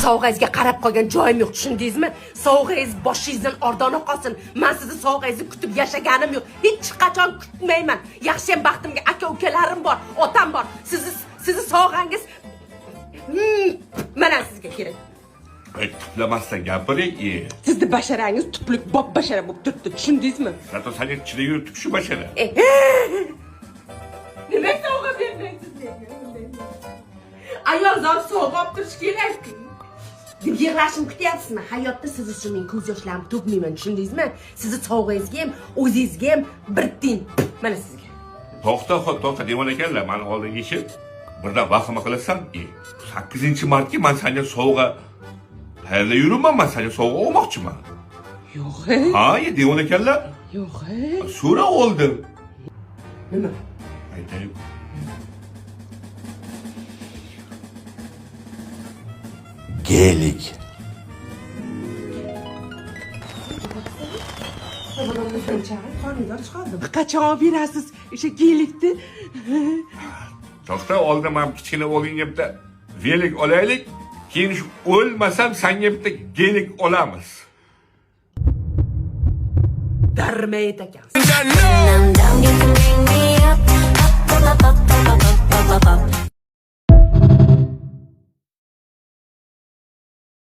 sovg'angizga qarab qolgan joyim yo'q, tushundingizmi? Sovg'angiz boshingizdan ordona qolsin. Men sizni sovg'angizni kutib yashaganim yo'q. Hech qachon kutmayman. Yaxshiyam baxtimga aka-ukalarim bor, otam bor. Sizni sovg'angiz mana sizga kerak. Tuplamasdan gapiring. Sizni basharangiz tuplik bob bashara bo'lib turibdi, tushundingizmi? Zato sani ichida yurib shu bashara. Nima sovg'a bermaysiz ayol zot sovg'a olib turish kerak. Deb yig'lashimni kutyapsizmi? Hayotda siz uchun men ko'z yoshlarimni to'kmayman, tushundingizmi? Sizni sovg'angizga ham, o'zingizga ham bir tiyin. Mana sizga. To'xta degan ekanlar, meni oldinga ishib, birdan vahima qilasan. 8-martga men senga sovg'a tayyorlab yuribman, men senga sovg'a olmoqchiman. Yo'q. Ha, degan ekanlar. Yo'q. So'ra oldim. Nima? Aytayim. Gelik. Qachon berasiz o'sha gelikni? To'xta, oldin men kichkina o'g'lingga bitta velik olaylik, keyin shu o'lmasam senga bitta gelik olamiz. Darmayt ekan. Down, you can bring me up, up, up, up, up, up, up, up, up, up.